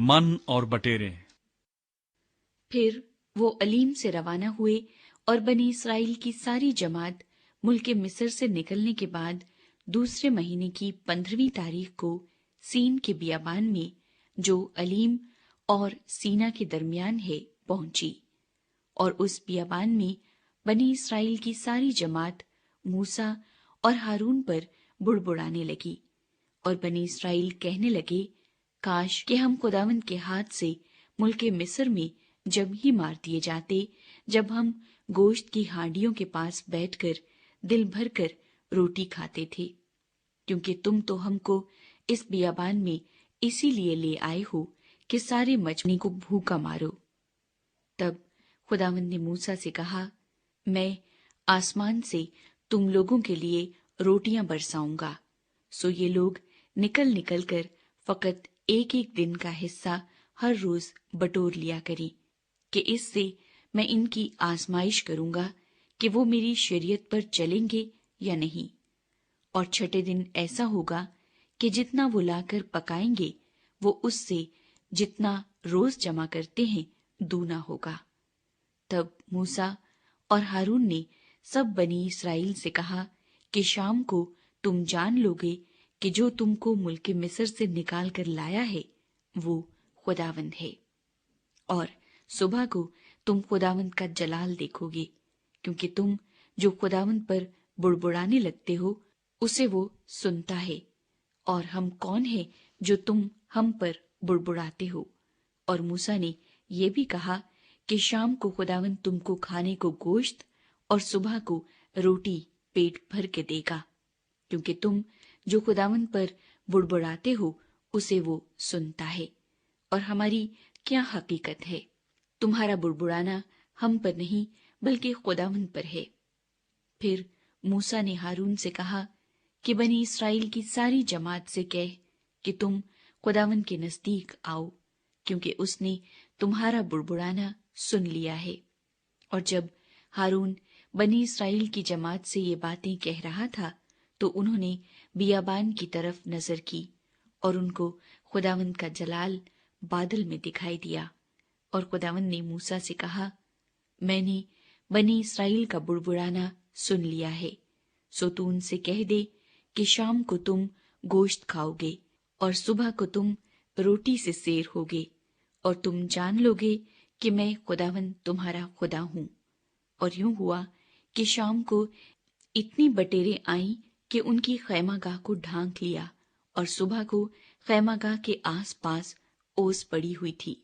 من اور بٹیرے۔ پھر وہ علیم سے روانہ ہوئے اور بنی اسرائیل کی ساری جماعت ملک مصر سے نکلنے کے بعد دوسرے مہینے کی 15ویں تاریخ کو سین کے بیابان میں جو علیم اور سینا کے درمیان ہے پہنچی، اور اس بیابان میں بنی اسرائیل کی ساری جماعت موسیٰ اور ہارون پر بڑبڑانے لگی، اور بنی اسرائیل کہنے لگے، کاش کہ ہم خداوند کے ہاتھ سے ملک مصر میں جب ہی مار دیے جاتے، جب ہم گوشت کی ہانڈیوں کے پاس بیٹھ کر دل بھر کر روٹی کھاتے تھے، کیونکہ تم تو ہم کو اس بیابان میں اسی لیے لے آئے ہو کہ سارے مجمع کو بھوکا مارو۔ تب خداوند نے موسیٰ سے کہا، میں آسمان سے تم لوگوں کے لیے روٹیاں برساؤں گا، سو یہ لوگ نکل نکل کر فقط ایک ایک دن کا حصہ ہر روز بٹور لیا کریں، کہ اس سے میں ان کی آزمائش کروں گا کہ وہ میری شریعت پر چلیں گے یا نہیں۔ اور چھٹے دن ایسا ہوگا کہ جتنا وہ لا کر پکائیں گے وہ اس سے جتنا روز جمع کرتے ہیں دونا ہوگا۔ تب موسیٰ اور ہارون نے سب بنی اسرائیل سے کہا کہ شام کو تم جان لوگے کہ جو تم کو ملک مصر سے نکال کر لایا ہے وہ خداوند ہے، اور صبح کو تم خداوند کا جلال دیکھو گے، کیونکہ تم جو خداوند پر بڑبڑانے لگتے ہو اسے وہ سنتا ہے، اور ہم کون ہیں جو تم ہم پر بڑبڑاتے ہو۔ اور موسیٰ نے یہ بھی کہا کہ شام کو خداوند تم کو کھانے کو گوشت اور صبح کو روٹی پیٹ بھر کے دے گا، کیونکہ تم جو خداوند پر بڑبڑاتے ہو اسے وہ سنتا ہے۔ اور ہماری کیا حقیقت ہے؟ تمہارا بڑبڑانا ہم پر نہیں بلکہ خداوند پر ہے۔ پھر موسیٰ نے ہارون سے کہا کہ بنی اسرائیل کی ساری جماعت سے کہہ کہ تم خداوند کے نزدیک آؤ، کیونکہ اس نے تمہارا بڑبڑانا سن لیا ہے۔ اور جب ہارون بنی اسرائیل کی جماعت سے یہ باتیں کہہ رہا تھا تو انہوں نے بیابان کی طرف نظر کی، اور ان کو خداوند کا جلال بادل میں دکھائی دیا۔ اور خداوند نے موسیٰ سے کہا، میں نے بنی اسرائیل کا بڑبڑانا سن لیا ہے، سو تو ان سے کہہ دے کہ شام کو تم گوشت کھاؤ گے اور صبح کو تم روٹی سے سیر ہوگے، اور تم جان لوگے کہ میں خداوند تمہارا خدا ہوں۔ اور یوں ہوا کہ شام کو اتنی بٹیریں آئیں کہ ان کی خیمہ گاہ کو ڈھانک لیا، اور صبح کو خیمہ گاہ کے آس پاس اوس پڑی ہوئی تھی،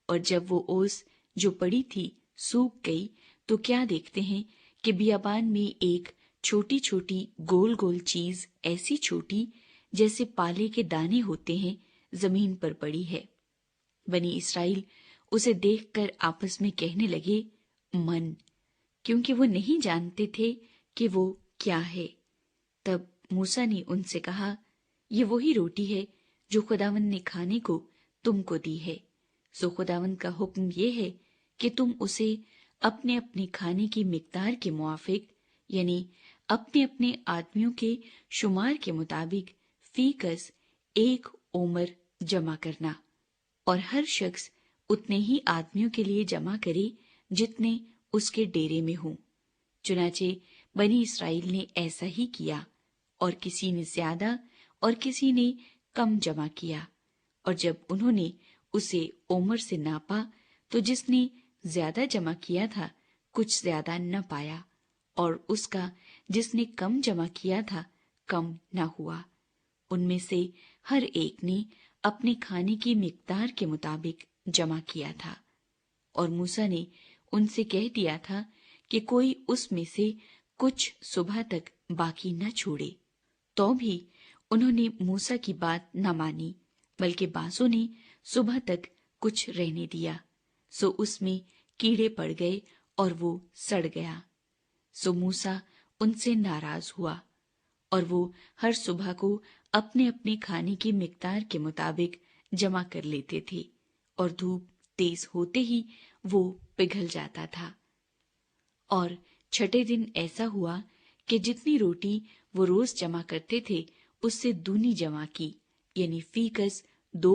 اور جب وہ اوس جو پڑی تھی سوکھ گئی تو کیا دیکھتے ہیں کہ بیابان میں ایک چھوٹی چھوٹی گول گول چیز، ایسی چھوٹی جیسے پالے کے دانے ہوتے ہیں، زمین پر پڑی ہے۔ بنی اسرائیل اسے دیکھ کر آپس میں کہنے لگے، من، کیونکہ وہ نہیں جانتے تھے کہ وہ کیا ہے۔ تب موسیٰ نے ان سے کہا، یہ وہی روٹی ہے جو خداوند نے کھانے کو تم کو دی ہے، سو خداوند کا حکم یہ ہے کہ تم اسے اپنے اپنے کھانے کی مقدار کے موافق، یعنی اپنے اپنے آدمیوں کے شمار کے مطابق فی کس 1 اومر جمع کرنا، اور ہر شخص اتنے ہی آدمیوں کے لیے جمع کرے جتنے اس کے ڈیرے میں ہوں۔ چنانچہ بنی اسرائیل نے ایسا ہی کیا، اور کسی نے زیادہ اور کسی نے کم جمع کیا۔ اور جب انہوں نے اسے اومر سے ناپا تو جس نے زیادہ جمع کیا تھا کچھ زیادہ نہ پایا، اور اس کا جس نے کم جمع کیا تھا کم نہ ہوا۔ ان میں سے ہر ایک نے اپنے کھانے کی مقدار کے مطابق جمع کیا تھا۔ اور موسیٰ نے ان سے کہہ دیا تھا کہ کوئی اس میں سے کچھ صبح تک باقی نہ چھوڑے، تو بھی انہوں نے موسیٰ کی بات نہ مانی، بلکہ بعضوں نے صبح تک کچھ رہنے دیا، سو اس میں کیڑے پڑ گئے اور وہ سڑ گیا۔ سو موسیٰ ان سے ناراض ہوا، اور وہ ہر صبح کو اپنے اپنے کھانے کی مقدار کے مطابق جمع کر لیتے تھے، اور دھوپ تیز ہوتے ہی وہ پگھل جاتا تھا۔ اور چھٹے دن ایسا ہوا کہ جتنی روٹی وہ روز جمع کرتے تھے اس سے دونی جمع کی، یعنی فی کس 2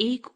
1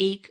1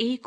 1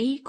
1